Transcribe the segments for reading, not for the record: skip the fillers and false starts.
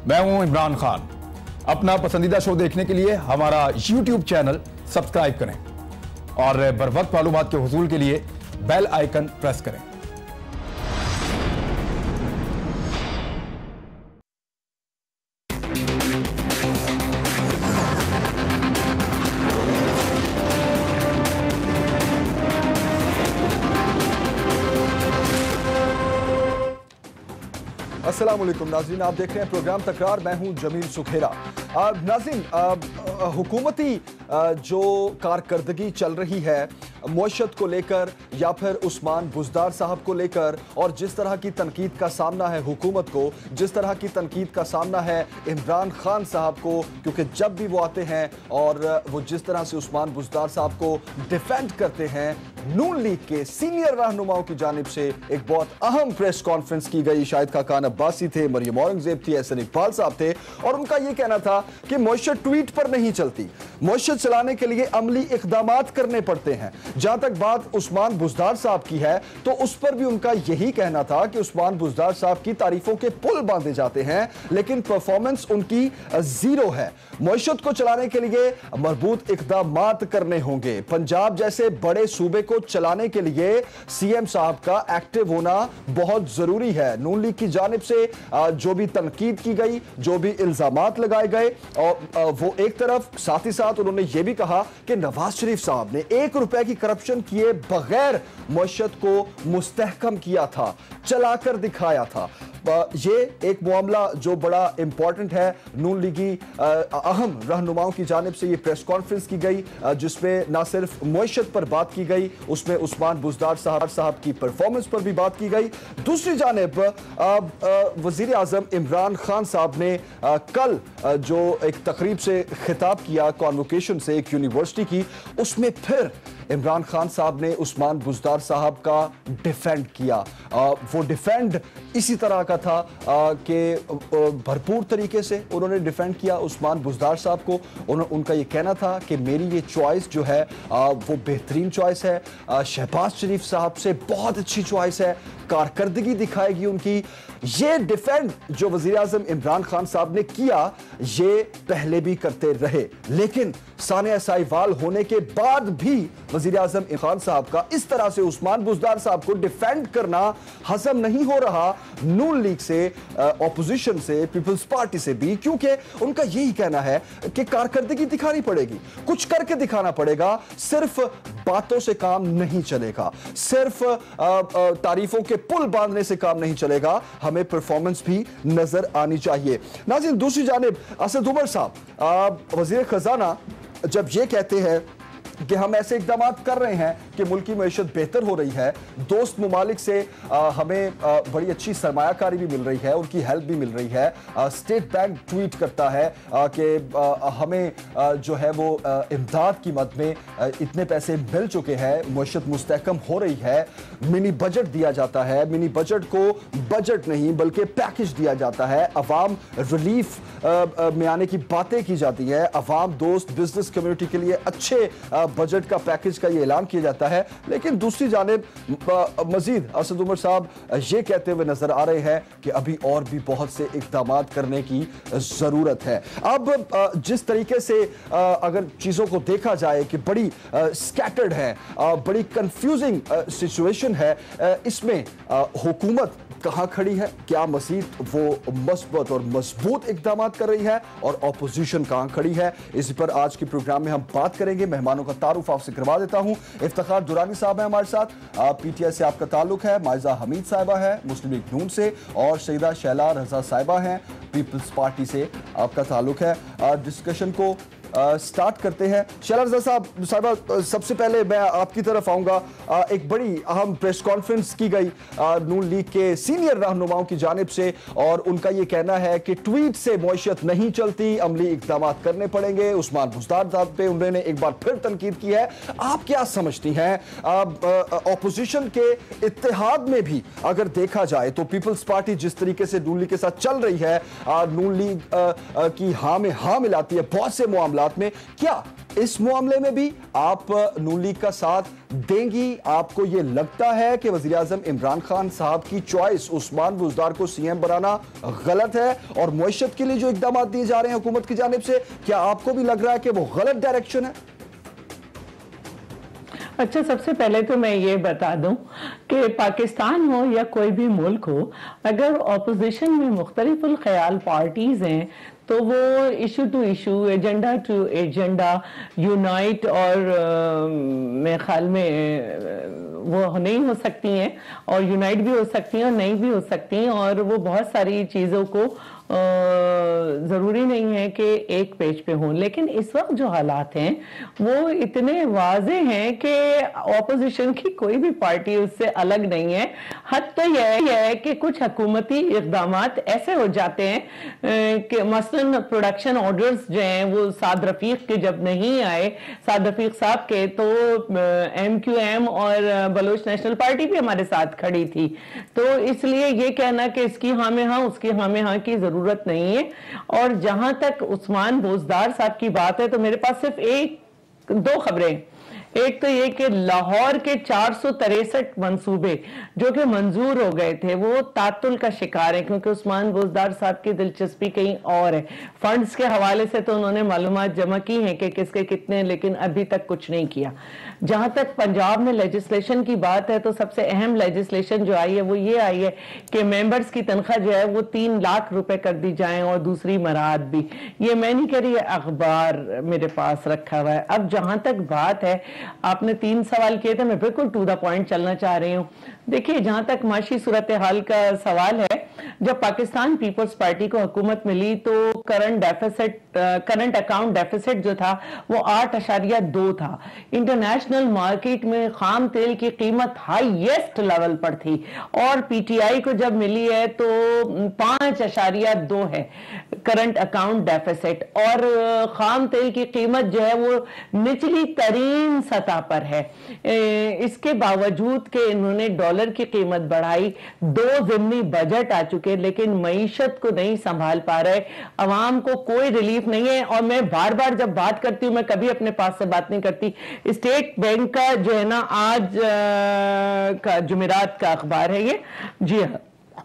मैं हूं इमरान खान। अपना पसंदीदा शो देखने के लिए हमारा YouTube चैनल सब्सक्राइब करें और बर वक्त मालूमात के हुसूल के लिए बेल आइकन प्रेस करें। अस्सलामुअलैकुम नाज़रीन, आप देख रहे हैं प्रोग्राम तकरार। मैं हूं जमील सुखेरा। नाज़रीन, हुकूमती जो कारकर्दगी चल रही है मुअश्शत को लेकर या फिर उस्मान बुज़दार साहब को लेकर, और जिस तरह की तनकीद का सामना है हुकूमत को, जिस तरह की तनकीद का सामना है इमरान खान साहब को, क्योंकि जब भी वो आते हैं और वो जिस तरह से उस्मान बुज़दार साहब को डिफेंड करते हैं, नून लीग के सीनियर रहनुमाओं की जानिब से एक बहुत अहम प्रेस कॉन्फ्रेंस की गई। शाहिद खाकान अब्बासी थे, मरियम औरंगजेब थी, एहसन इकबाल साहब थे, और उनका यह कहना था कि मुअश्शत ट्वीट पर नहीं चलती, मुअश्शत चलाने के लिए अमली इक़दामात करने पड़ते हैं। जहां तक बात उस्मान बुज़दार साहब की है तो उस पर भी उनका यही कहना था कि उस्मान बुज़दार साहब की तारीफों के पुल बांधे जाते हैं लेकिन परफॉर्मेंस उनकी जीरो है। मुअश्शत को चलाने के लिए मजबूत इक़दामात करने होंगे। पंजाब जैसे बड़े सूबे को चलाने के लिए सीएम साहब का एक्टिव होना बहुत जरूरी है। नून लीग की जानिब से जो भी तनकीद की गई, जो भी इल्जामात लगाए गए, और वो एक तरफ, साथ ही साथ उन्होंने ये भी कहा कि नवाज शरीफ साहब ने 1 रुपए की करप्शन किए बगैर मुअश्शत को मुस्तहकम किया था, चलाकर दिखाया था। ये एक मामला जो बड़ा इंपॉर्टेंट है। नून लीगी अहम रहनुमाओं की जानिब से ये प्रेस कॉन्फ्रेंस की गई जिसमें ना सिर्फ मुअश्शत पर बात की गई, उसमें उस्मान बुज़दार साहब की परफॉर्मेंस पर भी बात की गई। दूसरी जानिब वज़ीर आज़म इमरान खान साहब ने कल जो एक तकरीब से खिताब किया कॉन्वोकेशन से एक यूनिवर्सिटी की, उसमें फिर इमरान खान साहब ने उस्मान बुज़दार साहब का डिफेंड किया। वो डिफेंड इसी तरह का था कि भरपूर तरीके से उन्होंने डिफेंड किया उस्मान बुज़दार साहब को। उनका ये कहना था कि मेरी ये चॉइस जो है वो बेहतरीन चॉइस है, शहबाज शरीफ साहब से बहुत अच्छी चॉइस है, कारकर्दगी दिखाएगी उनकी। ये डिफेंड जो वज़ीर आज़म इमरान खान साहब ने किया, ये पहले भी करते रहे, लेकिन सानिया साहिवाल होने के बाद भी वज़ीर आज़म इमरान खान साहब का इस तरह से उस्मान बुज़दार साहब को डिफेंड करना हजम नहीं हो रहा नून लीग से, ऑपोजिशन से, पीपल्स पार्टी से भी, क्योंकि उनका यही कहना है कि कारकर्दगी दिखानी पड़ेगी, कुछ करके दिखाना पड़ेगा, सिर्फ बातों से काम नहीं चलेगा, सिर्फ तारीफों के पुल बांधने से काम नहीं चलेगा, हमें परफॉर्मेंस भी नजर आनी चाहिए। नाज़रीन, दूसरी जानिब असद उमर साहब वज़ीर खजाना जब ये कहते हैं कि हम ऐसे इकदाम कर रहे हैं कि मुल्क की मईशत बेहतर हो रही है, दोस्त मुमालिक से हमें बड़ी अच्छी सरमायाकारी भी मिल रही है, उनकी हेल्प भी मिल रही है। स्टेट बैंक ट्वीट करता है कि हमें जो है वो इमदाद की मद में इतने पैसे मिल चुके हैं, मईशत मुस्तहकम हो रही है, मिनी बजट दिया जाता है, मिनी बजट को बजट नहीं बल्कि पैकेज दिया जाता है, अवाम रिलीफ में आने की बातें की जाती है, अवाम दोस्त बिजनेस कम्युनिटी के लिए अच्छे बजट का पैकेज का ये ऐलान किया जाता है। लेकिन दूसरी जानिब मजीद असद उमर साहब ये कहते हुए नजर आ रहे हैं कि अभी और भी बहुत से इक़दाम करने की जरूरत है। अब जिस तरीके से अगर चीजों को देखा जाए कि बड़ी स्कैटर्ड है, बड़ी कंफ्यूजिंग सिचुएशन है, इसमें हुकूमत कहां खड़ी है, क्या मजीद वो मस्बत और मजबूत इक़दाम कर रही है, और ऑपोजिशन कहां खड़ी है, इसी पर आज के प्रोग्राम में हम बात करेंगे। मेहमानों का तारुफ आपसे करवा देता हूं। इफ्तिखार दुरानी साहब हैं हमारे साथ, पीटीआई से आपका ताल्लुक है, माइजा हमीद साहिबा है मुस्लिम लीग नून से, और सईदा शैला रजा साहिबा हैं पीपल्स पार्टी से आपका ताल्लुक है। डिस्कशन को स्टार्ट करते हैं। शैला रजा साहिबा, सबसे पहले मैं आपकी तरफ आऊंगा। एक बड़ी अहम प्रेस कॉन्फ्रेंस की गई नून लीग के सीनियर रहनुमाओं की जानिब से, और उनका यह कहना है कि ट्वीट से मुअश्शत नहीं चलती, अमली इक़दाम करने पड़ेंगे। उस्मान बुज़दार साहब पे उन्होंने एक बार फिर तनकीद की है। आप क्या समझती हैं, ऑपोजिशन के इत्तेहाद में भी अगर देखा जाए तो पीपल्स पार्टी जिस तरीके से नून लीग के साथ चल रही है, नून लीग की हाँ में हाँ मिलाती है बहुत से मामला में, क्या इस मामले में भी आप नून लीग का साथ देंगी? आपको यह लगता है कि वजीर आजम इमरान खान साहब की चॉइस उस्मान बुज़दार को सीएम बनाना गलत है और मुआशत के लिए जो इकदाम दिए जा रहे हैं हुकूमत की जानिब से, क्या आपको भी लग रहा है कि वो गलत डायरेक्शन है? अच्छा, सबसे पहले तो मैं ये बता दूं कि पाकिस्तान हो या कोई भी मुल्क हो, अगर ऑपोजिशन में मुख्तलिफुल ख्याल पार्टीज हैं तो वो issue to issue, agenda to agenda unite और मेरे ख्याल में वो नहीं हो सकती हैं, और यूनाइट भी हो सकती हैं और नहीं भी हो सकती हैं, और वो बहुत सारी चीज़ों को ज़रूरी नहीं है कि एक पेज पे हों। लेकिन इस वक्त जो हालात हैं वो इतने वाजे हैं कि ऑपोजिशन की कोई भी पार्टी उससे अलग नहीं है। हद तो यह है कि कुछ हुकूमती इक़दामात ऐसे हो जाते हैं कि मसलन प्रोडक्शन ऑर्डर्स जो हैं वो साद रफीक के जब नहीं आए, साद रफीक साहब के, तो MQM और बलोच नेशनल पार्टी भी हमारे साथ खड़ी थी। तो इसलिए ये कहना कि इसकी हाँ में हाँ उसकी हाँ में हाँ की जरूरत नहीं है। और जहां तक उस्मान बुज़दार साहब की बात है तो मेरे पास सिर्फ दो खबरें। एक तो ये कि लाहौर के 463 मंसूबे जो कि मंजूर हो गए थे वो तातुल का शिकार है, क्योंकि उस्मान बुज़दार साहब की दिलचस्पी कहीं और है। फंड्स के हवाले से तो उन्होंने मालूमात जमा की हैं कि किसके कितने, लेकिन अभी तक कुछ नहीं किया। जहां तक पंजाब में लेजिस्लेशन की बात है तो सबसे अहम लेजिस्लेशन जो आई है वो ये आई है कि मेंबर्स की तनख्वाह जो है वो 3 लाख रुपए कर दी जाए, और दूसरी मराद भी। ये मैं नहीं कह रही, अखबार मेरे पास रखा हुआ है। अब जहां तक बात है, आपने 3 सवाल किए थे, मैं बिल्कुल टू द पॉइंट चलना चाह रही हूँ। देखिए, जहां तक माशी सूरत हाल का सवाल है, जब पाकिस्तान पीपल्स पार्टी को हुकूमत मिली तो करंट अकाउंट डेफिसिट जो था वो 8.2 था। इंटरनेशनल मार्केट में खाम तेल की कीमत हाईएस्ट लेवल पर थी, और पीटीआई को जब मिली है तो 5.2 है करंट अकाउंट डेफिसिट, और खाम तेल की कीमत जो है वो निचली तरीन सतह पर है। इसके बावजूद कि इन्होंने डॉलर की कीमत बढ़ाई, 2 ज़िमनी बजट आ चुके, लेकिन मईशत को नहीं संभाल पा रहे, अवाम को कोई रिलीफ नहीं है। और मैं बार बार जब बात करती हूं, मैं कभी अपने पास से बात नहीं करती, स्टेट बैंक का जो है ना, आज का जुमेरात का अखबार है ये, जी हाँ,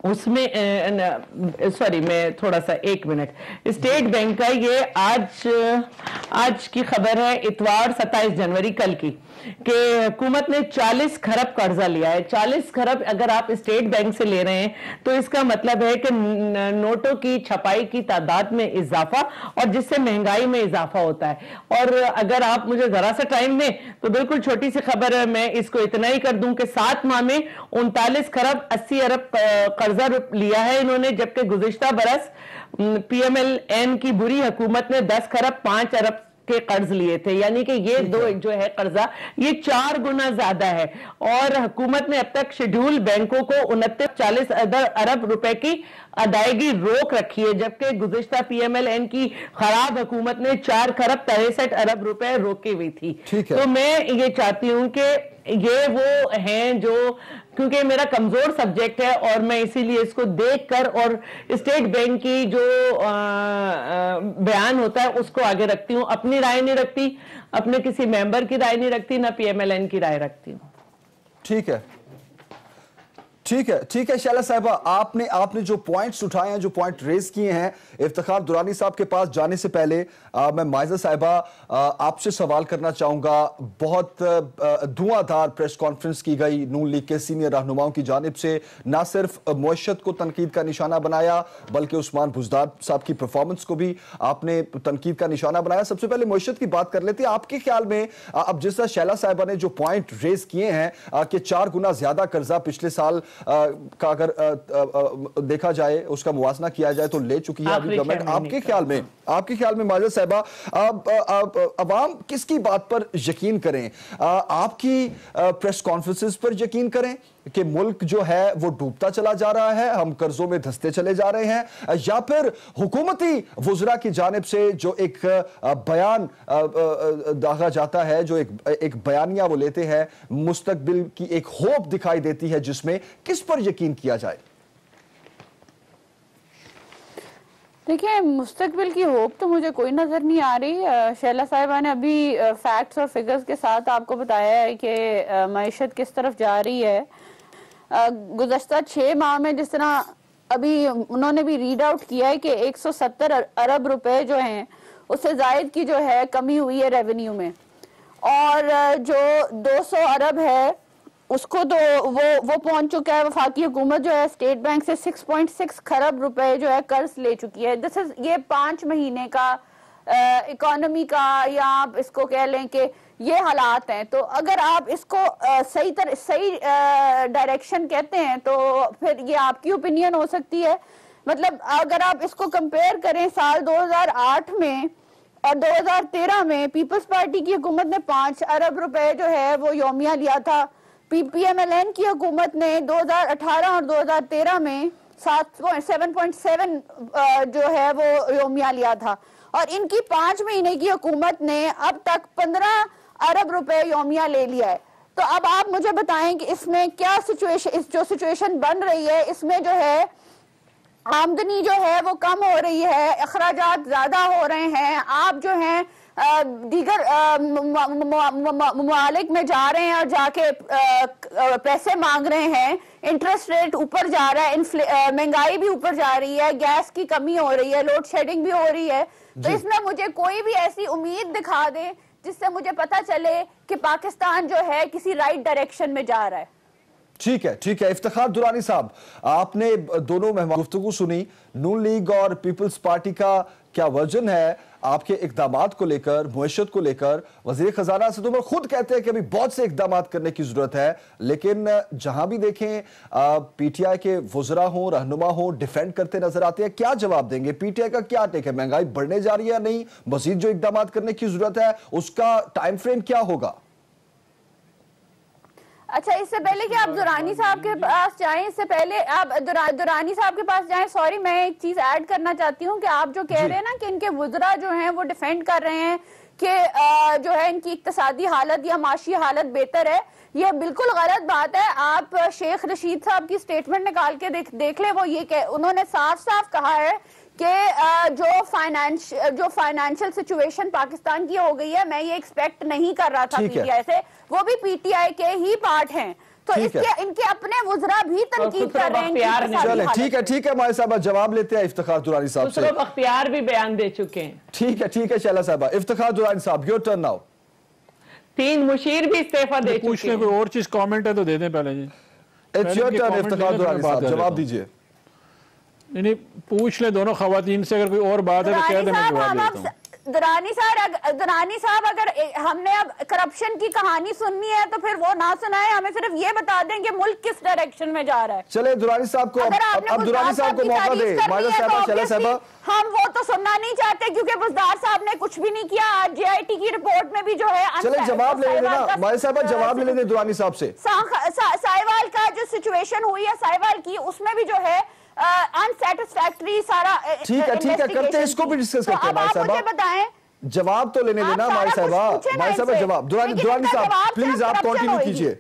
उसमें सॉरी मैं थोड़ा सा 1 मिनट, स्टेट बैंक का ये आज की खबर है, इतवार 27 जनवरी कल की, कि हुकूमत ने 40 खरब कर्जा लिया है। 40 खरब अगर आप स्टेट बैंक से ले रहे हैं तो इसका मतलब है कि नोटों की छपाई की तादाद में इजाफा, और जिससे महंगाई में इजाफा होता है। और अगर आप मुझे जरा सा टाइम दें तो बिल्कुल छोटी सी खबर है, मैं इसको इतना ही कर दूं कि 7 माह में 39 खरब 80 अरब कर्जा लिया है इन्होंने, जबकि गुज़िश्ता बरस PMLN की बुरी हुकूमत ने 10 खरब 5 अरब के कर्ज लिए थे। यानी कि ये दो जो है कर्जा, ये 4 गुना ज्यादा है। और हुकूमत ने अब तक शेड्यूल बैंकों को 29-40 अरब रुपए की अदायगी रोक रखी है, जबकि गुज़िश्ता PMLN की खराब हुकूमत ने 4 खरब 63 अरब रुपए रोकी हुई थी। तो मैं ये चाहती हूं कि ये वो हैं जो, क्योंकि मेरा कमजोर सब्जेक्ट है और मैं इसीलिए इसको देखकर और स्टेट बैंक की जो बयान होता है उसको आगे रखती हूं, अपनी राय नहीं रखती, अपने किसी मेंबर की राय नहीं रखती, ना PMLN की राय रखती हूं। ठीक है, ठीक है, ठीक है शैला साहिबा, आपने जो पॉइंट्स उठाए हैं, जो पॉइंट रेज किए हैं, इफ्तिखार दुरानी साहब के पास जाने से पहले मैं माइजा साहिबा आपसे सवाल करना चाहूंगा। बहुत धुआंधार प्रेस कॉन्फ्रेंस की गई नून लीग के सीनियर रहनुमाओं की जानिब से, ना सिर्फ मुआशत को तनकीद का निशाना बनाया बल्कि उस्मान बुज़दार साहब की परफॉर्मेंस को भी आपने तनकीद का निशाना बनाया। सबसे पहले मुआशत की बात कर लेते हैं। आपके ख्याल में अब जिस तरह शैला साहिबा ने जो पॉइंट रेज किए हैं कि 4 गुना ज्यादा कर्जा पिछले साल का अगर देखा जाए, उसका मुवाजना किया जाए तो ले चुकी है अभी गवर्नमेंट। आपके ख्याल में माजिद साहिबा, अवाम किसकी बात पर यकीन करें? आपकी प्रेस कॉन्फ्रेंसेस पर यकीन करें कि मुल्क जो है वो डूबता चला जा रहा है, हम कर्जों में धंसते चले जा रहे हैं, या फिर हुकूमती वुज़रा की जानिब से जो एक बयान दागा जाता है, जो एक बयानिया वो लेते हैं, मुस्तकबिल की एक होप दिखाई देती है, जिसमें किस पर यकीन किया जाए? देखिए, मुस्तकबिल की होप तो मुझे कोई नज़र नहीं आ रही। शैला साहिबा ने अभी फैक्ट्स और फिगर्स के साथ आपको बताया है कि मईशत किस तरफ जा रही है। गुज़श्ता 6 माह में जिस तरह अभी उन्होंने भी रीड आउट किया है कि 170 अरब रुपए जो हैं उससे जायद की जो है कमी हुई है रेवेन्यू में, और जो 200 अरब है उसको तो वो पहुंच चुका है। वफाकी हुकूमत जो है स्टेट बैंक से 6.6 खरब रुपए जो है कर्ज ले चुकी है। दिस इज ये 5 महीने का इकोनॉमी का, या आप इसको कह लें कि ये हालात हैं। तो अगर आप इसको सही डायरेक्शन कहते हैं तो फिर ये आपकी ओपिनियन हो सकती है। मतलब अगर आप इसको कंपेयर करें साल 2008 में और 2013 में, पीपल्स पार्टी की हुकूमत ने 5 अरब रुपए जो है वो योमिया लिया था। PMLN की हुकूमत ने 2018 और 2013 में 7.7 जो है वो योमिया लिया था, और इनकी 5 महीने की हुकूमत ने अब तक 15 अरब रुपए योमिया ले लिया है। तो अब आप मुझे बताएं कि इसमें क्या सिचुएशन, जो सिचुएशन बन रही है इसमें जो है आमदनी जो है वो कम हो रही है, अखराजात ज्यादा हो रहे हैं। आप जो हैं दीगर ममालिक में जा रहे हैं और जाके पैसे मांग रहे हैं, इंटरेस्ट रेट ऊपर जा रहा है, महंगाई भी ऊपर जा रही है, गैस की कमी हो रही है, लोड शेडिंग भी हो रही है। तो इसमें मुझे कोई भी ऐसी उम्मीद दिखा दे जिससे मुझे पता चले कि पाकिस्तान जो है किसी राइट डायरेक्शन में जा रहा है। ठीक है इफ्तिखार दुरानी साहब, आपने दोनों मेहमान गुफ्तगू सुनी। नून लीग और पीपल्स पार्टी का क्या वर्जन है आपके इकदामात को लेकर, मुआशत को लेकर? वजीर खजाना से तो खुद कहते हैं कि अभी बहुत से इकदामात करने की जरूरत है, लेकिन जहां भी देखें PTI के वुज़रा हो, रहनुमा हो, डिफेंड करते नजर आते हैं। क्या जवाब देंगे? PTI का क्या टेक है? महंगाई बढ़ने जा रही है या नहीं? मजीद जो इकदामात करने की जरूरत है उसका टाइम फ्रेम क्या होगा? अच्छा, इससे पहले कि आप दुरानी साहब के पास जाएं, इससे पहले आप दुरानी साहब के पास जाएं, सॉरी मैं एक चीज ऐड करना चाहती हूं कि आप जो कह रहे हैं ना कि इनके वुज़रा जो हैं वो डिफेंड कर रहे हैं कि जो है इनकी इक्तिसादी हालत या माशी हालत बेहतर है, ये बिल्कुल गलत बात है। आप शेख रशीद साहब की स्टेटमेंट निकाल के देख ले, वो ये उन्होंने साफ साफ कहा है कि जो फाइनेंशियल सिचुएशन पाकिस्तान की हो गई है, मैं ये एक्सपेक्ट नहीं कर रहा था PTI से, वो भी PTI के ही पार्ट हैं। तो इसके इनके अपने वुज़रा भी तनकीद कर रहे हैं। ठीक है माय साहब, जवाब लेते हैं इफ्तिखार दुरानी साहब से। अख्तियार भी बयान दे चुके हैं। ठीक है शैला साहब। इफ्तिखार दुरानी साहब, योर टर्न नाउ। 3 मुशीर भी इस्तीफा दे चुके हैं। पूछने कोई और चीज कमेंट है तो दे दें पहले जी। It's your turn Iftikhar Durrani साहब, जवाब दीजिए। नहीं पूछ ले दोनों खवातीन से, अगर कोई और बात है तो कह दे, मैं जवाब देता हूं। दुरानी साहब अगर हमने अब करप्शन की कहानी सुननी है तो फिर वो ना सुनाए, हमें सिर्फ ये बता दें कि मुल्क किस डायरेक्शन में जा रहा है। चले दुरानी साहब को, अब दुरानी साहब को मौका दे। हम वो तो सुनना नहीं चाहते क्योंकि बुज़दार साहब ने कुछ भी नहीं किया। आज JIT की रिपोर्ट में भी जो है, चले जवाब ले लेना माय साहब, जवाब ले लेने दुरानी साहब से। साहिवाल का जो सिचुएशन हुई है साहिवाल की, उसमें भी जो है अनसैटिस्फैक्टरी सारा। ठीक है करते हैं, इसको भी डिस्कस करते हैं। माय साहब मुझे बताएं, जवाब तो लेने देना माय साहब जवाब। दुरानी साहब प्लीज आप कंटिन्यू कीजिए।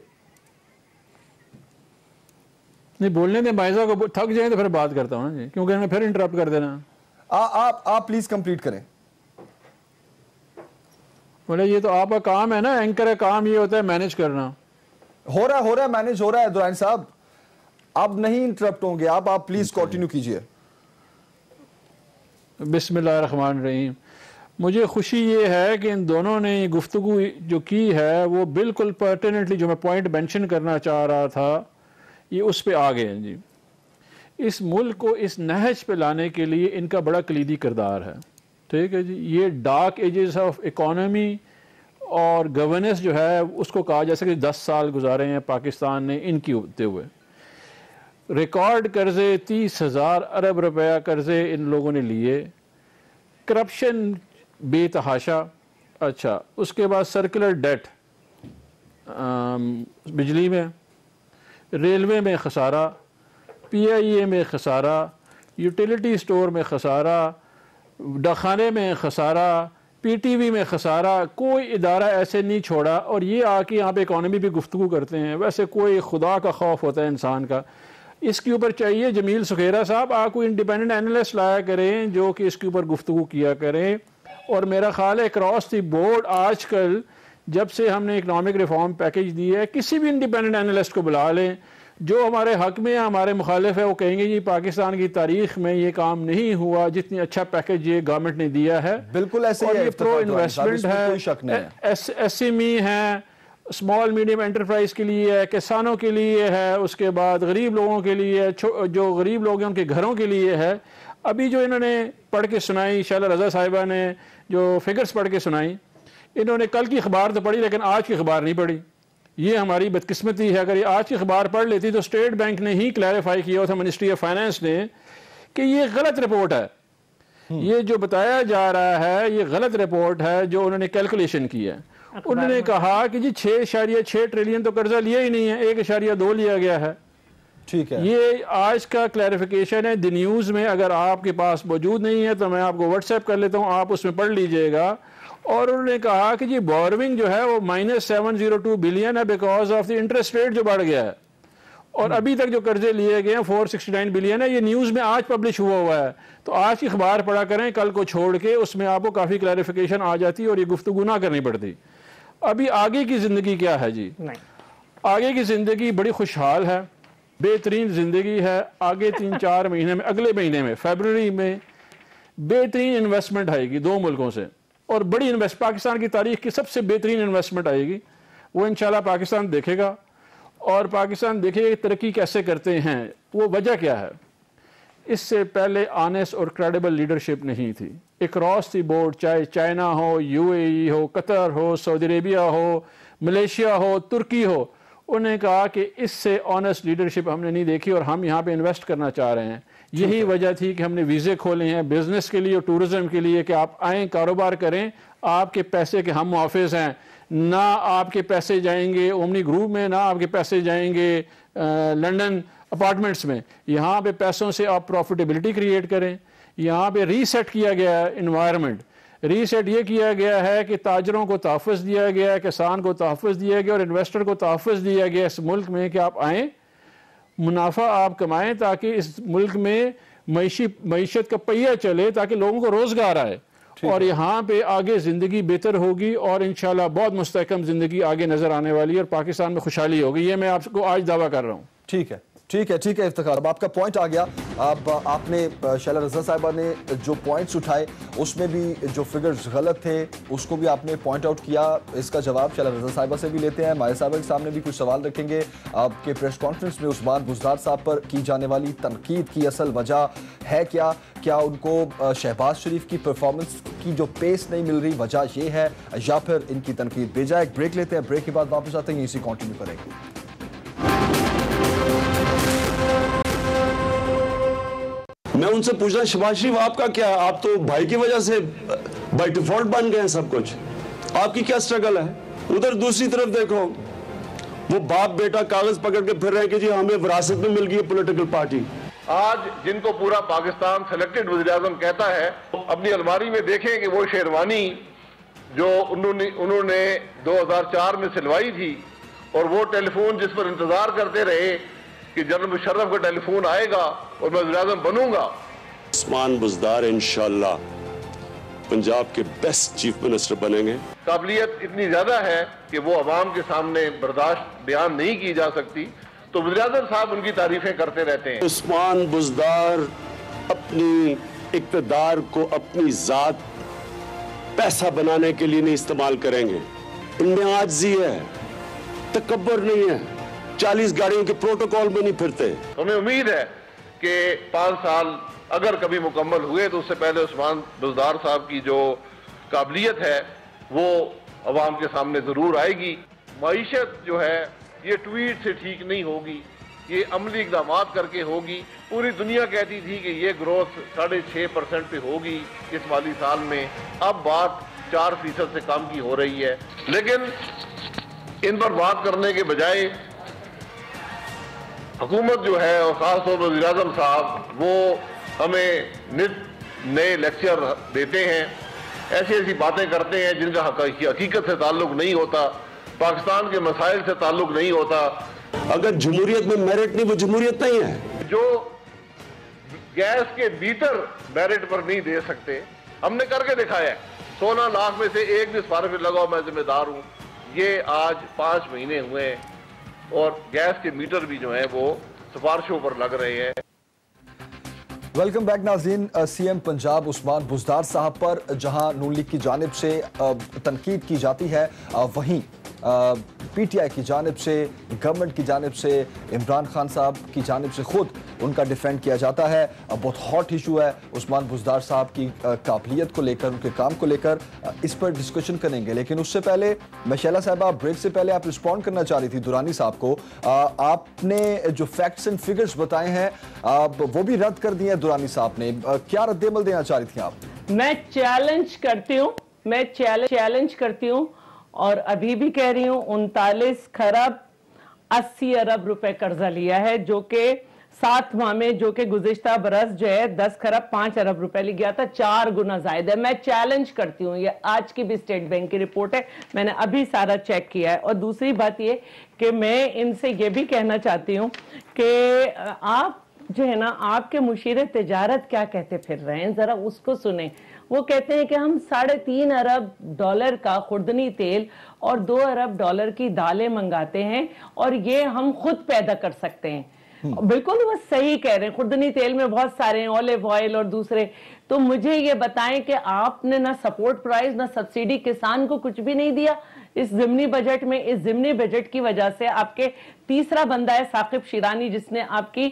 नहीं बोलने दें भाई साहब को, थक जाए तो फिर बात करता हूँ जी, क्योंकि हमें फिर इंटरप्ट कर देना। आप प्लीज कंप्लीट करें। बोले ये तो आपका काम है ना, एंकर का काम ये होता है मैनेज करना। हो रहा है मैनेज हो रहा है दुरानी साहब, अब नहीं इंटरप्ट होंगे आप प्लीज कंटिन्यू कीजिए। बिस्मिल्लाहिर्रहमानिर्रहीम। मुझे खुशी ये है कि इन दोनों ने गुफ्तगू जो की है वो बिल्कुल पर्टिनेंटली, जो मैं पॉइंट मेंशन करना चाह रहा था, ये उस पे आ गए हैं जी। इस मुल्क को इस नहज पे लाने के लिए इनका बड़ा कलीदी किरदार है। ठीक है जी, ये डार्क एजेस ऑफ इकोनॉमी और गवर्नेंस जो है उसको कहा जा सके 10 साल गुजारे हैं पाकिस्तान ने इनकी होते हुए। रिकॉर्ड कर्जे 30,000 अरब रुपया कर्जे इन लोगों ने लिए, करप्शन बेतहाशा। अच्छा, उसके बाद सर्कुलर डेट, बिजली में, रेलवे में खसारा, PIA में खसारा, यूटिलिटी स्टोर में खसारा, डाखाने में खसारा, PTV में खसारा। कोई इदारा ऐसे नहीं छोड़ा। और ये आके यहाँ पे इकॉनमी भी गुफ्तगू करते हैं। वैसे कोई खुदा का खौफ होता है इंसान का। इसके ऊपर चाहिए जमील सुखेरा साहब, आप कोई इंडिपेंडेंट एनालिस्ट लाया करें जो कि इसके ऊपर गुफ्तगू किया करें। और मेरा ख्याल है क्रॉस द बोर्ड आजकल जब से हमने इकनॉमिक रिफॉर्म पैकेज दिया है, किसी भी इंडिपेंडेंट एनालिस्ट को बुला लें जो हमारे हक में हमारे मुखालिफ है, वो कहेंगे जी पाकिस्तान की तारीख में ये काम नहीं हुआ जितनी अच्छा पैकेज ये गवर्नमेंट ने दिया है। बिल्कुल ऐसे ही है, प्रो इन्वेस्टमेंट है, SME है, स्मॉल मीडियम एंटरप्राइज के लिए है, किसानों के लिए है, उसके बाद गरीब लोगों के लिए, जो गरीब लोग हैं उनके घरों के लिए है। अभी जो इन्होंने पढ़ के सुनाई, शैला रजा साहिबा ने जो फिगर्स पढ़ के सुनाई, इन्होंने कल की अखबार तो पढ़ी लेकिन आज की अखबार नहीं पढ़ी। ये हमारी बदकिस्मती है। अगर ये आज की अखबार पढ़ लेती तो स्टेट बैंक ने ही क्लैरिफाई किया था, मिनिस्ट्री ऑफ फाइनेंस ने, कि ये गलत रिपोर्ट है, ये जो बताया जा रहा है ये गलत रिपोर्ट है जो उन्होंने कैलकुलेशन की है। उन्होंने कहा कि जी 6.6 ट्रिलियन तो कर्जा लिया ही नहीं है, 1.2 लिया गया है। ठीक है, ये आज का क्लैरिफिकेशन है द न्यूज़ में। अगर आपके पास मौजूद नहीं है तो मैं आपको व्हाट्सएप कर लेता हूँ, आप उसमें पढ़ लीजिएगा। और उन्होंने कहा कि जी बोरोइंग जो है वो -702 बिलियन है because of the interest rate जो बढ़ गया है। और अभी तक जो कर्जे लिए गए हैं 469 बिलियन है। ये न्यूज़ में आज पब्लिश हुआ है, तो आज की अखबार पढ़ा करें कल को छोड़ के, उसमें आपको काफ़ी क्लैरिफिकेशन आ जाती और ये गुफ्तगू ना करनी पड़ती। अभी आगे की ज़िंदगी क्या है जी? आगे की ज़िंदगी बड़ी खुशहाल है, बेहतरीन ज़िंदगी है। आगे 3-4 महीने में, अगले महीने में फरवरी में बेहतरीन इन्वेस्टमेंट आएगी 2 मुल्कों से, और बड़ी पाकिस्तान की तारीख की सबसे बेहतरीन इन्वेस्टमेंट आएगी। वो इंशाल्लाह पाकिस्तान देखेगा और पाकिस्तान देखेगा कि तरक्की कैसे करते हैं। वो वजह क्या है? इससे पहले ऑनेस्ट और क्रेडिबल लीडरशिप नहीं थी अक्रॉस द बोर्ड, चाहे चाइना हो, UAE हो, कतर हो, सऊदी अरेबिया हो, मलेशिया हो, तुर्की हो। उन्होंने कहा कि इससे ऑनेस्ट लीडरशिप हमने नहीं देखी और हम यहाँ पे इन्वेस्ट करना चाह रहे हैं। यही वजह थी कि हमने वीज़े खोले हैं बिजनेस के लिए और टूरिज्म के लिए कि आप आएँ, कारोबार करें, आपके पैसे के हम मुहाफिज हैं। ना आपके पैसे जाएंगे ओमनी ग्रुप में, ना आपके पैसे जाएंगे लंदन अपार्टमेंट्स में। यहाँ पे पैसों से आप प्रॉफिटेबिलिटी क्रिएट करें। यहाँ पे रीसेट किया गया है इन्वायरमेंट। रीसेट ये किया गया है कि ताजरों को तहफ़्फ़ुज़ दिया गया है, किसान को तहफ़्फ़ुज़ दिया गया और इन्वेस्टर को तहफ़्फ़ुज़ दिया गया इस मुल्क में कि आप आएँ, मुनाफा आप कमाएं ताकि इस मुल्क में मईशत का पहिया चले, ताकि लोगों को रोज़गार आए और यहाँ पे आगे ज़िंदगी बेहतर होगी और इंशाल्लाह बहुत मुस्तहकम ज़िंदगी आगे नज़र आने वाली है और पाकिस्तान में खुशहाली होगी। ये मैं आपको आज दावा कर रहा हूँ। ठीक है, ठीक है, ठीक है इफ्तिखार, अब आपका पॉइंट आ गया। अब आपने शैला रज़ा साहिबा ने जो पॉइंट्स उठाए उसमें भी जो फिगर्स गलत थे उसको भी आपने पॉइंट आउट किया। इसका जवाब शैला रज़ा साहिबा से भी लेते हैं। माया साहिबा के सामने भी कुछ सवाल रखेंगे। आपके प्रेस कॉन्फ्रेंस में उस्मान बुज़दार साहब पर की जाने वाली तनकीद की असल वजह है क्या? क्या उनको शहबाज शरीफ की परफॉर्मेंस की जो पेस नहीं मिल रही वजह ये है, या फिर इनकी तनकीद बेजा? एक ब्रेक लेते हैं, ब्रेक के बाद वापस आते हैं, इसी कंटिन्यू करेंगे। मैं उनसे पूछना, शहबाज शरीफ आपका क्या है? आप तो भाई की वजह से बाय डिफॉल्ट बन गए हैं सब कुछ, आपकी क्या स्ट्रगल है? उधर दूसरी तरफ देखो, वो बाप बेटा कागज पकड़ के फिर रहे हैं कि जी हमें विरासत में मिल गई है पॉलिटिकल पार्टी। आज जिनको पूरा पाकिस्तान सेलेक्टेड वज़ीर-ए-आज़म कहता है, अपनी अलमारी में देखें कि वो शेरवानी जो उन्होंने 2004 में सिलवाई थी और वो टेलीफोन जिस पर इंतजार करते रहे कि जनरल मुशर्रफ का टेलीफोन आएगा और मैं वज़ीर-ए-आज़म बनूंगा। उस्मान बुज़दार इंशाल्लाह पंजाब के बेस्ट चीफ मिनिस्टर बनेंगे। काबिलियत इतनी ज्यादा है कि वो अवाम के सामने बर्दाश्त बयान नहीं की जा सकती, तो वज़ीर-ए-आज़म साहब उनकी तारीफें करते रहते हैं। उस्मान बुज़दार अपनी इक़्तिदार को अपनी जात पैसा बनाने के लिए नहीं इस्तेमाल करेंगे। इनमें आजिज़ी है, तकब्बुर नहीं है, 40 गाड़ियों के प्रोटोकॉल में नहीं फिरते। हमें उम्मीद है कि 5 साल अगर कभी मुकम्मल हुए तो उससे पहले उस्मान बुज़दार साहब की जो काबिलियत है वो अवाम के सामने ज़रूर आएगी। मईशत जो है ये ट्वीट से ठीक नहीं होगी, ये अमली इक़दाम करके होगी। पूरी दुनिया कहती थी कि ये ग्रोथ 6.5% पे होगी इस माली साल में, अब बात 4% से कम की हो रही है। लेकिन इन पर बात करने के बजाय हुकूमत जो है और ख़ासतौर पर वज़ीर-ए-आज़म साहब वो हमें नित नए लेक्चर देते हैं, ऐसी ऐसी बातें करते हैं जिनका हकीकत से ताल्लुक नहीं होता, पाकिस्तान के मसाइल से ताल्लुक नहीं होता। अगर जमहूरियत में मेरिट नहीं, वो जमहूरियत नहीं है। जो गैस के मीटर मेरिट पर नहीं दे सकते, हमने करके दिखाया है। 16 लाख में से एक भी सिफारिश पे लगाओ, मैं जिम्मेदार हूं। ये आज 5 महीने हुए हैं और गैस के मीटर भी जो है वो सिफारिशों पर लग रहे हैं। वेलकम बैक नाज़रीन। सीएम पंजाब उस्मान बुज़दार साहब पर जहां नून लीग की जानिब से तनकीद की जाती है, वहीं पीटीआई की जानिब से, गवर्नमेंट की जानिब से, इमरान खान साहब की जानिब से खुद उनका डिफेंड किया जाता है। बहुत हॉट इशू है उस्मान बुज़दार साहब की काबिलियत को लेकर, उनके काम को लेकर। इस पर डिस्कशन करेंगे, लेकिन उससे पहले मैं शैला साहबा, ब्रेक से पहले आप रिस्पॉन्ड करना चाह रही थी दुरानी साहब को। आपने जो फैक्ट्स एंड फिगर्स बताए हैं वो भी रद्द कर दिए हैं दुरानी साहब ने। क्या रद्द-ए-अमल देना चाह रही थी आप? मैं चैलेंज करती हूँ और अभी भी कह रही हूँ, 39 खरब 80 अरब रुपए कर्जा लिया है, जो कि 7 माह में, जो कि गुज़िश्ता बरस जो है 10 खरब 5 अरब रुपए ले गया था, 4 गुना ज्यादा है। मैं चैलेंज करती हूँ, ये आज की भी स्टेट बैंक की रिपोर्ट है, मैंने अभी सारा चेक किया है। और दूसरी बात ये कि मैं इनसे ये भी कहना चाहती हूँ कि आप जो है ना, आपके मुशीर तिजारत क्या कहते फिर रहे हैं, जरा उसको सुने। वो कहते हैं कि हम $3.5 अरब का खुर्दनी तेल और $2 अरब की दालें मंगाते हैं और ये हम खुद पैदा कर सकते हैं। बिल्कुल वो सही कह रहे हैं, खुर्दनी तेल में बहुत सारे हैं, ऑलिव ऑयल और दूसरे। तो मुझे ये बताएं कि आपने ना सपोर्ट प्राइस ना सब्सिडी, किसान को कुछ भी नहीं दिया इस ज़िमनी बजट में। इस ज़िमनी बजट की वजह से आपके तीसरा बंदा है साकिब शिरानी, जिसने आपकी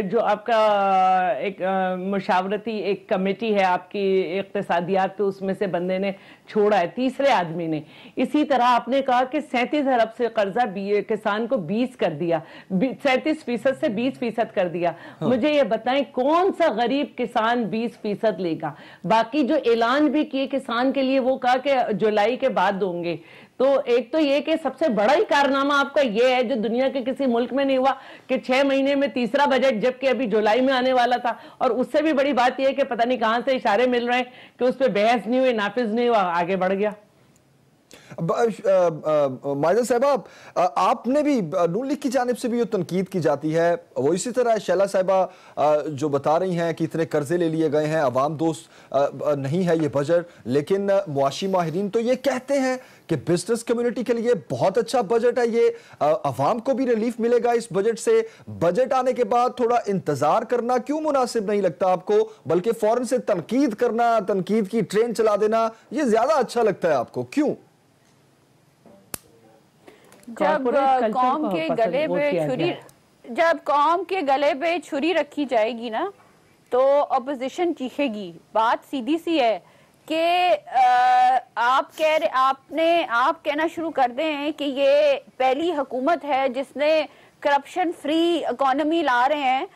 जो आपका एक मुशावरती एक कमेटी है आपकी इक्तिसादियात पे, उसमें से बंदे ने छोड़ा है, तीसरे आदमी ने। इसी तरह आपने कहा कि 37 अरब से कर्जा किसान को 20 कर दिया, 37% से 20% कर दिया। मुझे ये बताएं कौन सा गरीब किसान 20% लेगा? बाकी जो ऐलान भी किए किसान के लिए, वो कहा कि जुलाई के बाद दोगे। तो एक तो ये कि सबसे बड़ा ही कारनामा आपका ये है, जो दुनिया के किसी मुल्क में नहीं हुआ, कि 6 महीने में तीसरा बजट, जबकि अभी जुलाई में आने वाला था। और उससे भी बड़ी बात यह है कि पता नहीं कहां से इशारे मिल रहे हैं कि उस पर बहस नहीं हुई, नाफिज नहीं हुआ, आगे बढ़ गया। मायदा साहबा, आपने भी नून लीग की जानिब से भी जो तनकीद की जाती है वो इसी तरह शैला साहबा जो बता रही हैं कि इतने कर्जे ले लिए गए हैं, अवाम दोस्त नहीं है ये बजट। लेकिन मुआशी माहिरीन तो ये कहते हैं कि बिजनेस कम्युनिटी के लिए बहुत अच्छा बजट है ये, अवाम को भी रिलीफ मिलेगा इस बजट से। बजट आने के बाद थोड़ा इंतजार करना क्यों मुनासिब नहीं लगता आपको, बल्कि फौरन से तनकीद करना, तनकीद की ट्रेन चला देना, ये ज्यादा अच्छा लगता है आपको, क्यों? जब कौम के गले पे छुरी, जब कौम के गले पे छुरी रखी जाएगी ना, तो अपोजिशन चीखेगी। बात सीधी सी है कि आप कहना शुरू कर दें कि ये पहली हुकूमत है जिसने करप्शन फ्री इकोनॉमी ला रहे हैं।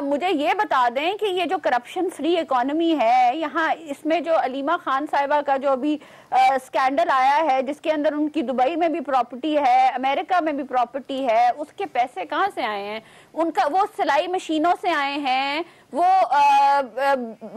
मुझे ये बता दें कि ये जो करप्शन फ्री इकोनॉमी है, यहाँ इसमें जो अलीमा खान साहिबा का जो अभी स्कैंडल आया है, जिसके अंदर उनकी दुबई में भी प्रॉपर्टी है, अमेरिका में भी प्रॉपर्टी है, उसके पैसे कहाँ से आए हैं? उनका वो सिलाई मशीनों से आए हैं, वो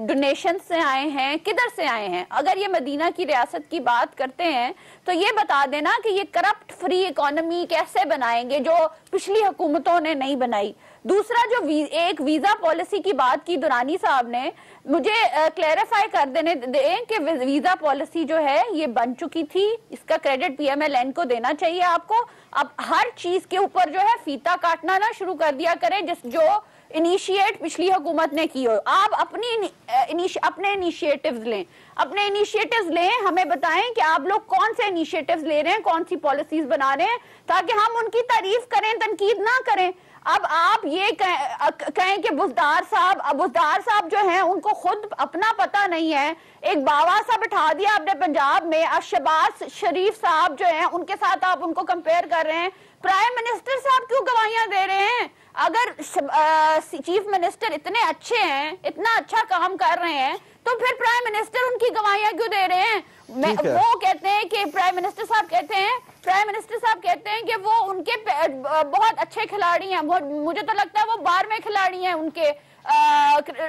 डोनेशन से आए हैं, किधर से आए हैं? अगर ये मदीना की रियासत की बात करते हैं तो ये बता देना कि ये करप्ट फ्री इकोनॉमी कैसे बनाएंगे जो पिछली हुकूमतों ने नहीं बनाई। दूसरा, जो एक वीजा पॉलिसी की बात की दुरानी साहब ने, मुझे क्लैरिफाई कर देने दें कि वीजा पॉलिसी जो है ये बन चुकी थी, इसका क्रेडिट PMLN को देना चाहिए आपको। अब हर चीज के ऊपर जो है फीता काटना ना शुरू कर दिया करें जो इनिशिएट पिछली हुकूमत ने की हो। आप अपने इनिशिएटिव्स लें, हमें बताएं कि आप लोग कौन से इनिशिएटिव्स ले रहे हैं, कौन सी पॉलिसीज बना रहे हैं, ताकि हम उनकी तारीफ करें, तनकीद ना करें। अब आप ये कहें कि बुज़दार साहब जो हैं उनको खुद अपना पता नहीं है, एक बाबा सा बिठा दिया आपने पंजाब में, शहबाज शरीफ साहब जो हैं उनके साथ आप उनको कंपेयर कर रहे हैं। प्राइम मिनिस्टर साहब क्यों गवाहियां दे रहे हैं? अगर चीफ मिनिस्टर इतने अच्छे हैं, इतना अच्छा काम कर रहे हैं, तो फिर प्राइम मिनिस्टर उनकी गवाहियां क्यों दे रहे हैं? वो कहते हैं कि प्राइम मिनिस्टर साहब कहते हैं कि वो उनके बहुत अच्छे खिलाड़ी हैं। मुझे तो लगता है वो 12वें खिलाड़ी हैं उनके।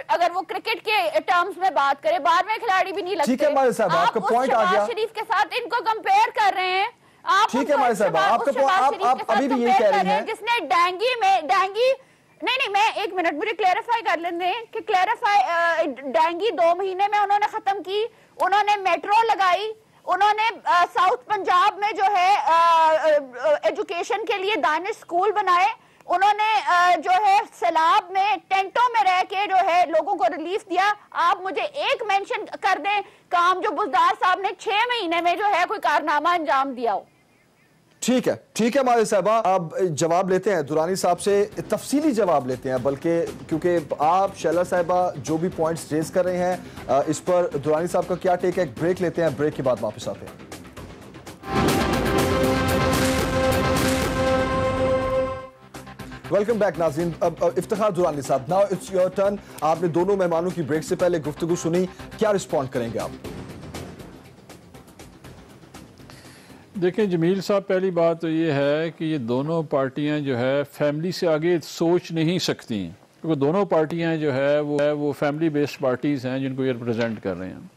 अगर वो क्रिकेट के टर्म्स में बात करें, 12वें खिलाड़ी भी नहीं लगते। ठीक है मालिक साहब, आपका पॉइंट आ गया। शरीफ के साथ इनको कंपेयर कर रहे हैं आप। ठीक है मालिक साहब, आप अभी भी ये कह रही हैं जिसने डांगी नहीं, मैं 1 मिनट, मुझे क्लैरिफाई कर लेने दें कि डेंगी 2 महीने में उन्होंने खत्म की, उन्होंने मेट्रो लगाई, उन्होंने साउथ पंजाब में जो है एजुकेशन के लिए दानिश स्कूल बनाए, उन्होंने जो है सैलाब में टेंटों में रह के जो है लोगों को रिलीफ दिया। आप मुझे एक मेंशन कर दें काम जो बुज़दार साहब ने 6 महीने में जो है कोई कारनामा अंजाम दिया हो। ठीक है माजिद साहबा, आप जवाब लेते हैं दुरानी साहब से, तफसीली जवाब लेते हैं, बल्कि क्योंकि आप शैला साहबा जो भी पॉइंट्स रेज कर रहे हैं इस पर दुरानी साहब का क्या टेक है। एक ब्रेक लेते हैं, ब्रेक के बाद वापस आते हैं। वेलकम बैक नाज़रीन। इफ्तिखार दुरानी साहब, नाउ इट्स योर टर्न। आपने दोनों मेहमानों की ब्रेक से पहले गुफ्तगू सुनी, क्या रिस्पॉन्ड करेंगे आप? देखें जमील साहब, पहली बात तो ये है कि ये दोनों पार्टियां जो है फैमिली से आगे सोच नहीं सकती, क्योंकि दोनों पार्टियां जो है वो फैमिली बेस्ड पार्टीज़ हैं जिनको ये रिप्रेजेंट कर रहे हैं।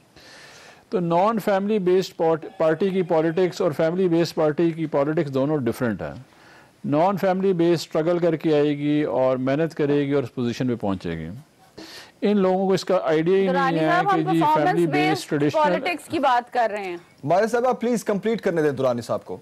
तो नॉन फैमिली बेस्ड पार्टी की पॉलिटिक्स और फैमिली बेस्ड पार्टी की पॉलिटिक्स दोनों डिफरेंट है। नॉन फैमिली बेस्ड स्ट्रगल करके आएगी और मेहनत करेगी और उस पोजीशन पे पहुंचेगी। इन लोगों को इसका आइडिया ही नहीं है कि जी फैमिली बेस्ड ट्रेडिशनल पॉलिटिक्स की बात कर रहे हैं। मारे साहब आप प्लीज कंप्लीट करने दें दुरानी साहब को।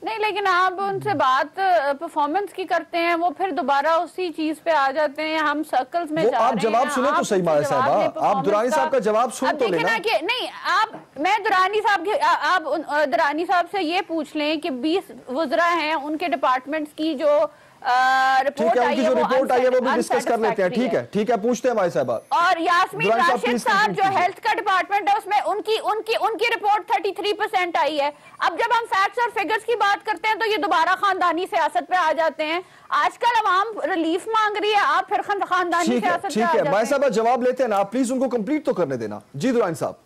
नहीं, लेकिन आप उनसे बात परफॉर्मेंस की करते हैं, वो फिर दोबारा उसी चीज पे आ जाते हैं। हम सर्कल्स में जा रहे हैं। आप जवाब सुने तो सही मारे साहब, आप दुरानी साहब का जवाब सुन तो लेना। नहीं, मैं दुरानी साहब के आप दुरानी साहब से ये पूछ लें कि 20 वज़रा हैं, उनके डिपार्टमेंट्स की जो रिपोर्ट आई है, रिपोर्ट आई है वो भी डिस्कस कर लेते हैं। ठीक है, पूछते हैं भाई साहब। और यास्मीन राशिद साहब जो हेल्थ का डिपार्टमेंट है उसमें उनकी रिपोर्ट 33% आई है। अब जब हम फैक्ट्स और फिगर्स की बात करते हैं तो ये दोबारा खानदानी सियासत पे आ जाते हैं। आजकल अवाम रिलीफ मांग रही है, आप फिर खानदानी सियासत पे आ जाते हैं। ठीक है भाई साहब, जवाब लेते हैं ना, आप प्लीज उनको कंप्लीट तो करने देना। जी दुरानी साहब।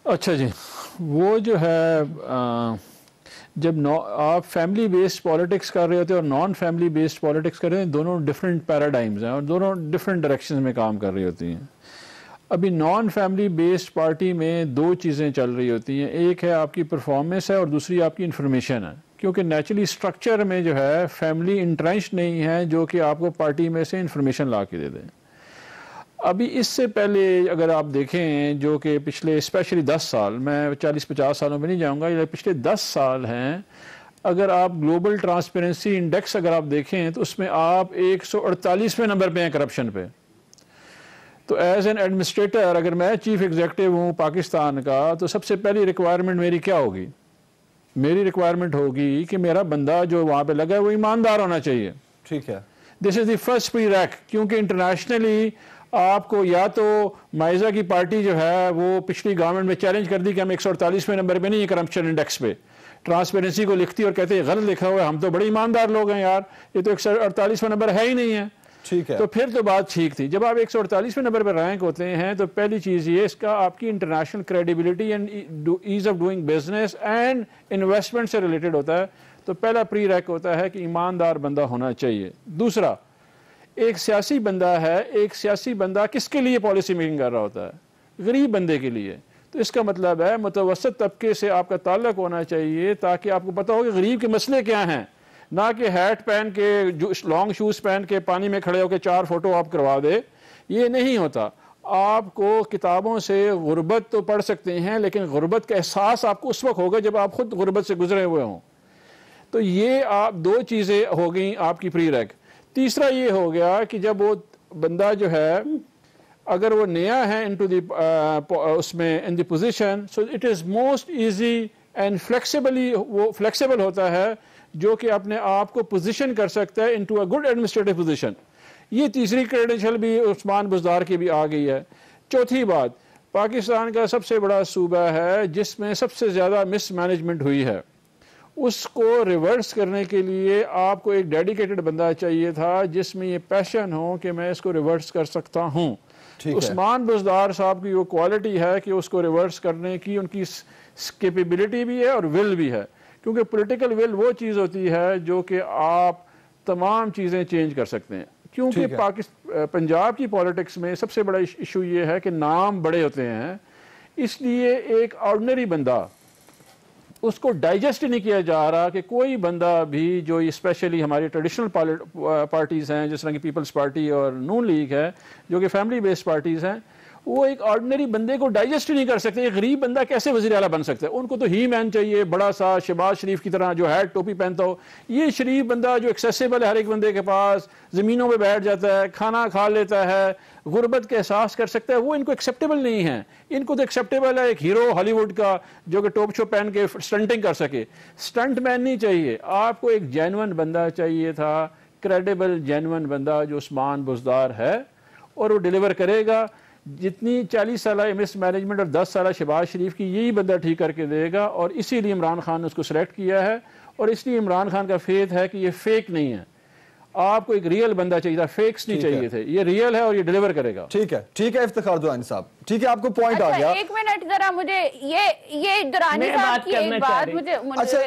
अच्छा जी, वो जो है जब आप फैमिली बेस्ड पॉलिटिक्स कर रहे होते हैं और नॉन फैमिली बेस्ड पॉलिटिक्स कर रहे हैं, दोनों डिफरेंट पैराडाइम्स हैं और दोनों डिफरेंट डायरेक्शंस में काम कर रही होती हैं। अभी नॉन फैमिली बेस्ड पार्टी में 2 चीज़ें चल रही होती हैं, एक है आपकी परफॉर्मेंस है और दूसरी आपकी इंफॉर्मेशन है, क्योंकि नेचुरली स्ट्रक्चर में जो है फैमिली इंट्रेंच नहीं है जो कि आपको पार्टी में से इंफॉर्मेशन ला के दे दें। अभी इससे पहले अगर आप देखें जो कि पिछले स्पेशली 10 साल, मैं 40-50 सालों में नहीं जाऊंगा, ये पिछले 10 साल हैं, अगर आप ग्लोबल ट्रांसपेरेंसी इंडेक्स अगर आप देखें तो उसमें आप 148वें नंबर पे हैं करप्शन पे। तो एज एन एडमिनिस्ट्रेटर अगर मैं चीफ एग्जीक्यूटिव हूँ पाकिस्तान का, तो सबसे पहली रिक्वायरमेंट मेरी क्या होगी? मेरी रिक्वायरमेंट होगी कि मेरा बंदा जो वहाँ पे लगा है वो ईमानदार होना चाहिए। ठीक है, this is the first pre rack, क्योंकि इंटरनेशनली आपको या तो माइजा की पार्टी जो है वो पिछली गवर्नमेंट में चैलेंज कर दी कि हम 148वें नंबर पे नहीं है करप्शन इंडेक्स पे, ट्रांसपेरेंसी को लिखती और कहते हैं गलत लिखा हुआ है, हम तो बड़े ईमानदार लोग हैं यार, ये तो 148वां नंबर है ही नहीं है। ठीक है, तो फिर तो बात ठीक थी। जब आप 148वें नंबर पर रैंक होते हैं तो पहली चीज़ ये इसका आपकी international credibility and ease of doing business and investment से रिलेटेड होता है। तो पहला प्री रैक होता है कि ईमानदार बंदा होना चाहिए। दूसरा, एक सियासी बंदा है, एक सियासी बंदा किसके लिए पॉलिसी मेकिंग कर रहा होता है? गरीब बंदे के लिए। तो इसका मतलब है मुतवसत तबके से आपका ताल्लुक होना चाहिए ताकि आपको पता हो कि गरीब के मसले क्या हैं, ना कि हैट पहन के लॉन्ग शूज़ पहन के पानी में खड़े होकर 4 फोटो आप करवा दे। ये नहीं होता। आपको किताबों से गुर्बत तो पढ़ सकते हैं, लेकिन गुर्बत का एहसास आपको उस वक्त होगा जब आप खुद गुर्बत से गुजरे हुए हों। तो ये आप 2 चीज़ें हो गई आपकी प्री रैक। तीसरा ये हो गया कि जब वो बंदा जो है अगर वो नया है इनटू द उसमें in the position, so it is most easy and flexibly, वो फ्लेक्सिबल होता है जो कि अपने आप को पोजीशन कर सकता है into a good administrative position. ये तीसरी क्रेडेंशियल भी उस्मान बुज़दार की भी आ गई है। चौथी बात, पाकिस्तान का सबसे बड़ा सूबा है जिसमें सबसे ज़्यादा मिसमैनेजमेंट हुई है, उसको रिवर्स करने के लिए आपको एक डेडिकेटेड बंदा चाहिए था जिसमें ये पैशन हो कि मैं इसको रिवर्स कर सकता हूँ। उस्मान बुज़दार साहब की वो क्वालिटी है कि उसको रिवर्स करने की उनकी कैपेबिलिटी भी है और विल भी है, क्योंकि पॉलिटिकल विल वो चीज़ होती है जो कि आप तमाम चीज़ें चेंज कर सकते हैं। क्योंकि पंजाब की पॉलिटिक्स में सबसे बड़ा इशू ये है कि नाम बड़े होते हैं, इसलिए एक ऑर्डिनरी बंदा उसको डाइजेस्ट ही नहीं किया जा रहा कि कोई बंदा भी जो स्पेशली हमारी ट्रेडिशनल पार्टीज़ हैं जिस तरह की पीपल्स पार्टी और नून लीग है जो कि फैमिली बेस्ड पार्टीज़ हैं, वो एक ऑर्डिनरी बंदे को डाइजेस्ट ही नहीं कर सकते। एक गरीब बंदा कैसे वज़ीर आला बन सकता है? उनको तो ही मैन चाहिए, बड़ा सा शहबाज शरीफ की तरह जो हैट टोपी पहनता हो। ये शरीफ बंदा जो एक्सेसिबल है हर एक बंदे के पास, ज़मीनों पे बैठ जाता है, खाना खा लेता है, गुर्बत के एहसास कर सकता है, वो इनको एक्सेप्टेबल नहीं है। इनको तो एक्सेप्टेबल है एक हीरो हॉलीवुड का जो कि टोप शो पहन के स्टंटिंग कर सके। स्टंट मैन नहीं चाहिए आपको, एक जेन्युइन बंदा चाहिए था, क्रेडिबल जेन्युइन बंदा जो उस्मान बुज़दार है और वो डिलीवर करेगा। जितनी 40 साल मिस मैनेजमेंट और 10 साल शहबाज शरीफ की, यही बंदा ठीक करके देगा। और इसीलिए इमरान खान ने उसको सिलेक्ट किया है और इसलिए इमरान खान का फेथ है कि ये फेक नहीं है। आपको एक रियल बंदा चाहिए था, फेक्स नहीं चाहिए थे। ये रियल है और ये डिलीवर करेगा। ठीक है इफ्तिखार दुआनी साहब, ठीक है, आपको पॉइंट आ गया। एक मिनट जरा, मुझे ये दुरानी साहब की एक बात,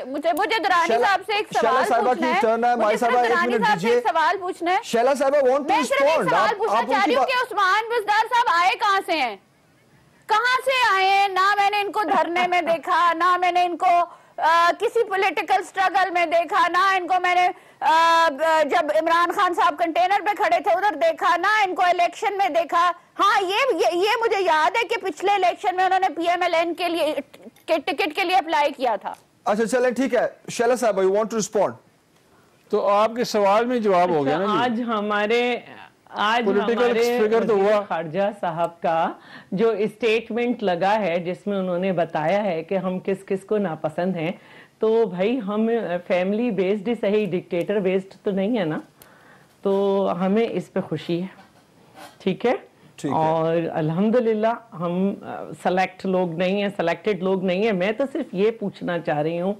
मुझे दुरानी साहब से एक सवाल पूछना है। मुझे दुरानी साहब से एक सवाल पूछना है। शैला साहब वांट टू रिस्पोंड। सवाल पूछना चाह रही हूँ कि उस्मान बुज़दार साहब आए कहाँ से हैं, कहाँ से आए हैं? ना मैंने इनको धरने में देखा, ना मैंने इनको किसी पॉलिटिकल स्ट्रगल में देखा, ना इनको मैंने जब इमरान खान साहब कंटेनर पे खड़े थे उधर देखा, ना इनको इलेक्शन में देखा। हाँ, ये मुझे याद है कि पिछले इलेक्शन में उन्होंने PMLN के लिए टिकट के लिए अप्लाई किया था। अच्छा चलें, ठीक है। शैला साहब यू वांट टू रिस्पोंड? तो आपके सवाल में जवाब हो गया ना। आज हमारे तो हुआ खारजा साहब का जो स्टेटमेंट लगा है जिसमें उन्होंने बताया है कि हम किस किस को नापसंद हैं, तो भाई हम फैमिली बेस्ड ही सही, डिक्टेटर बेस्ड तो नहीं है ना, तो हमें इस पे खुशी है। ठीक है, और अल्हम्दुलिल्लाह हम सेलेक्टेड लोग नहीं है। मैं तो सिर्फ ये पूछना चाह रही हूँ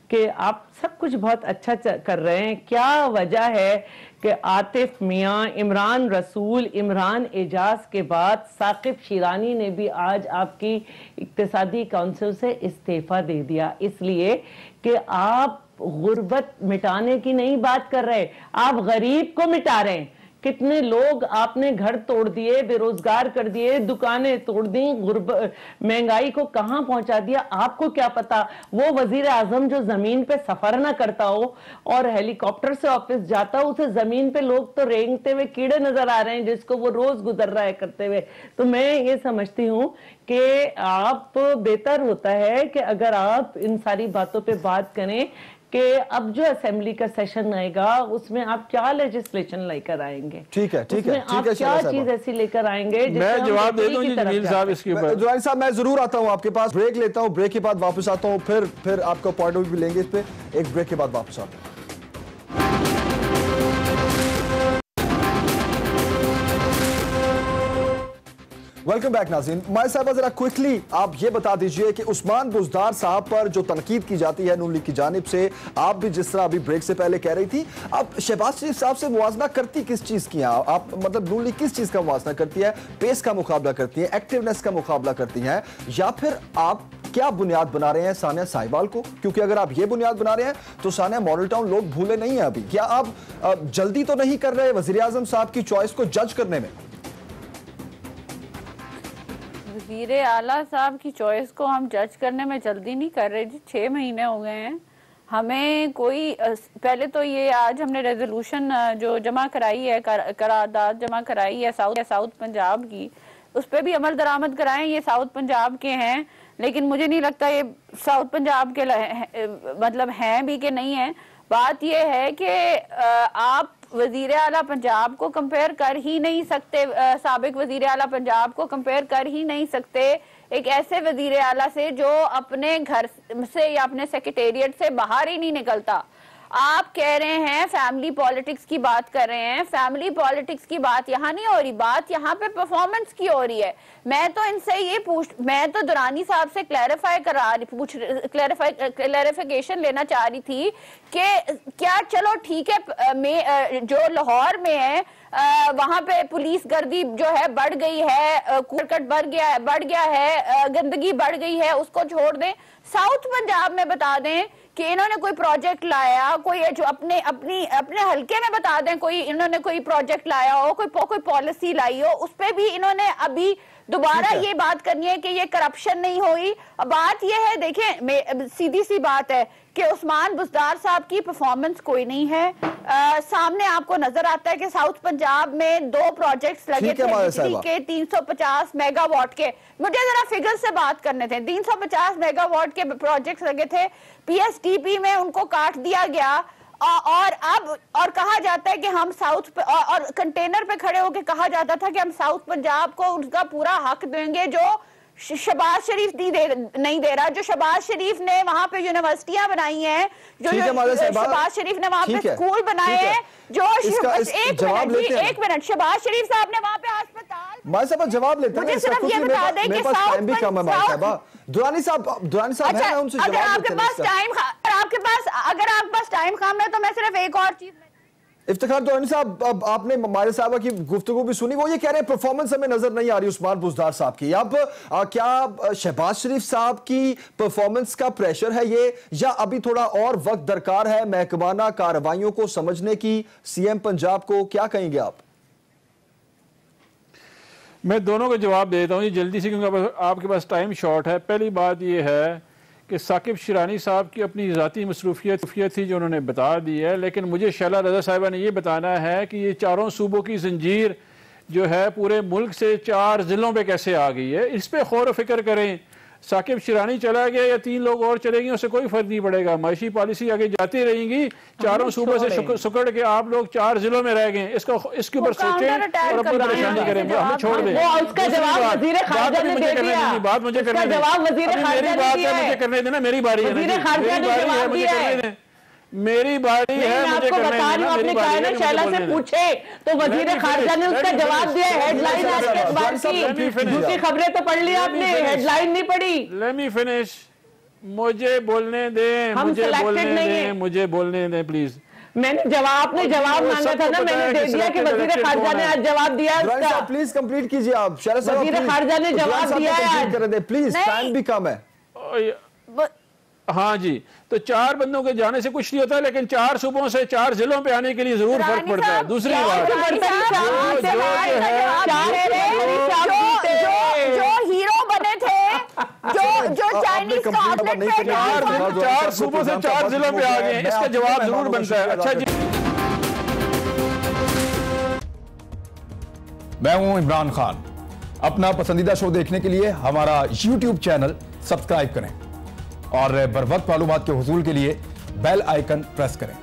कि आप सब कुछ बहुत अच्छा कर रहे हैं, क्या वजह है कि आतिफ मियाँ, इमरान रसूल, इमरान एजाज के बाद साकिब शिरानी ने भी आज आपकी इक्तिसादी काउंसिल से इस्तीफा दे दिया, इसलिए कि आप गुर्बत मिटाने की नहीं बात कर रहे, आप गरीब को मिटा रहे हैं। कितने लोग आपने घर तोड़ दिए, बेरोजगार कर दिए, दुकानें तोड़ दी, महंगाई को कहां पहुंचा दिया आपको क्या पता। वो वजीर आजम जो जमीन पे सफर ना करता हो और हेलीकॉप्टर से ऑफिस जाता हो, उसे जमीन पे लोग तो रेंगते हुए कीड़े नजर आ रहे हैं जिसको वो रोज गुजर रहा है करते हुए। तो मैं ये समझती हूँ कि आप बेहतर होता है कि अगर आप इन सारी बातों पे बात करें कि अब जो असेंबली का सेशन आएगा उसमें आप क्या लेजिस्लेशन लेकर आएंगे। ठीक है आप क्या चीज ऐसी लेकर आएंगे। मैं जवाब दे दूं जमील साहब इसके ऊपर। जुआनी साहब मैं जरूर आता हूं आपके पास, ब्रेक लेता हूं, ब्रेक के बाद वापस आता हूं, फिर आपका पॉइंट ऑफ व्यू लेंगे इस पे। एक ब्रेक के बाद वापस आता हूं। वेलकम बैक नाज़रीन। माय साहब जरा क्विकली आप ये बता दीजिए कि उस्मान बुज़दार साहब पर जो तनकीद की जाती है नून लीग की जानिब से, आप भी जिस तरह अभी ब्रेक से पहले कह रही थी, आप शहबाज शरीफ साहब से मुवाजना करती किस चीज की हैं आप? मतलब नून लीग किस चीज का मुवाजना करती है? पेस का मुकाबला करती है, एक्टिवनेस का मुकाबला करती है, या फिर आप क्या बुनियाद बना रहे हैं सानिया साहिबाल को? क्योंकि अगर आप ये बुनियाद बना रहे हैं तो सानिया मॉडल टाउन लोग भूले नहीं है अभी। क्या आप जल्दी तो नहीं कर रहे वजीर आजम साहब की चॉइस को जज करने में? वज़ीर आला साहब की चॉइस को हम जज करने में जल्दी नहीं कर रहे जी। 6 महीने हो गए हैं हमें। कोई पहले तो ये आज हमने रेजोल्यूशन जो जमा कराई है, करारदाद जमा कराई है साउथ पंजाब की, उस पर भी अमल दरामद कराएं। ये साउथ पंजाब के हैं, लेकिन मुझे नहीं लगता ये साउथ पंजाब के मतलब हैं भी कि नहीं है। बात ये है कि आप वजीर आला पंजाब को कंपेयर कर ही नहीं सकते, साबिक वजीर आला पंजाब को कंपेयर कर ही नहीं सकते एक ऐसे वजीर आला से जो अपने घर से या अपने सेक्रेटेरिएट से बाहर ही नहीं निकलता। आप कह रहे हैं फैमिली पॉलिटिक्स की बात कर रहे हैं, फैमिली पॉलिटिक्स की बात यहाँ नहीं हो रही, बात यहाँ पे परफॉर्मेंस की हो रही है। मैं तो इनसे ये मैं तो दुरानी साहब से क्लैरिफिकेशन लेना चाह रही थी कि क्या, चलो ठीक है, जो लाहौर में है वहां पे पुलिस गर्दी जो है बढ़ गई है, कूड़कट बढ़ गया है, गंदगी बढ़ गई है, उसको छोड़ दें। साउथ पंजाब में बता दें कि इन्होंने कोई प्रोजेक्ट लाया, कोई जो अपने हलके में बता दें कोई इन्होंने कोई प्रोजेक्ट लाया हो, कोई पॉलिसी लाई हो, उस पे भी इन्होंने अभी दोबारा ये बात करनी है कि ये करप्शन नहीं हुई। बात ये है, देखें सीधी सी बात है कि उस्मान बुज़दार साहब की परफॉर्मेंस कोई नहीं है। सामने आपको नजर आता है कि साउथ पंजाब में 2 प्रोजेक्ट्स लगे थे बिजली के 350 मेगावाट के। मुझे जरा फिगर से बात करने थे। 350 मेगावाट के प्रोजेक्ट्स लगे थे, पीएसटीपी में उनको काट दिया गया और कहा जाता है कि हम साउथ और कंटेनर पे खड़े होकर कहा जाता था कि हम साउथ पंजाब को उनका पूरा हक देंगे जो शहबाज शरीफ नहीं दे रहा। जो शहबाज शरीफ ने वहां पे यूनिवर्सिटियां बनाई हैं, जो शहबाज शरीफ ने वहां पे स्कूल बनाए हैं, जो एक मिनट शहबाज शरीफ साहब ने वहां पे अस्पताल जवाब लेते हैं। मुझे सिर्फ ये बता दें कि दुरानी साहब है, उनसे अगर आपके पास टाइम कम है तो मैं सिर्फ एक और चीज इफ्तिखार दुरानी साहब, अब आपने माहिर साहबा की गुफ्तगू भी सुनी, वो ये कह रहे हैं परफॉर्मेंस हमें नजर नहीं आ रही उस्मान बुज़दार साहब की। अब क्या शहबाज शरीफ साहब की परफॉर्मेंस का प्रेशर है ये, या अभी थोड़ा और वक्त दरकार है महकमाना कार्रवाइयों को समझने की सीएम पंजाब को? क्या कहेंगे आप? मैं दोनों को जवाब देता हूँ जल्दी से, क्योंकि आपके पास टाइम शॉर्ट है। पहली बात यह है कि साकिब शिरानी साहब की अपनी ज़ाती मसरूफियत थी जो उन्होंने बता दी है, लेकिन मुझे शैला रज़ा साहिबा ने यह बताना है कि ये चारों सूबों की जंजीर जो है पूरे मुल्क से 4 ज़िलों पे कैसे आ गई है, इस पे गौर फिक्र करें। साकिब शिरानी चला गया या 3 लोग और चलेंगे, उससे कोई फर्क नहीं पड़ेगा। माशी पॉलिसी आगे जाती रहेंगी, चारों सूबों से सुकड़ के आप लोग 4 जिलों में रह गए। इसके ऊपर सोचें और अपनी परेशानी करें, हमें छोड़ दें। बात मुझे करने दें, मेरी बात है, मुझे करने देना, मेरी बारी है, मुझे करने दें, मेरी बारी है, मुझे करने देना, मेरी बारी है। शैला से पूछे तो वजीर खारजा ने उसका जवाब दिया। हेडलाइन आज के अखबार की, दूसरी खबरें तो पढ़ ली आपने, हेडलाइन नहीं पढ़ी। लेट मी फिनिश, मुझे बोलने दें, मुझे बोलने दें प्लीज। मैंने जवाब मांगा था ना, मैंने दे दिया कि वजीर खारजा ने आज जवाब दिया। प्लीज कंप्लीट कीजिए आप। वजीर खारजा ने जवाब दिया है, प्लीज, टाइम भी कम है। हाँ जी, तो 4 बंदों के जाने से कुछ नहीं होता, लेकिन 4 सूबों से 4 जिलों पे आने के लिए जरूर फर्क पड़ता है। दूसरी बात, जो हीरो बने थे, जो चाइनीज 4 सूबों से 4 जिलों पे आ गए, इसका जवाब जरूर बनता है। अच्छा जी, मैं हूं इमरान खान। अपना पसंदीदा शो देखने के लिए हमारा YouTube चैनल सब्सक्राइब करें और बर वक्त मालूमात के हुसूल के लिए बेल आइकन प्रेस करें।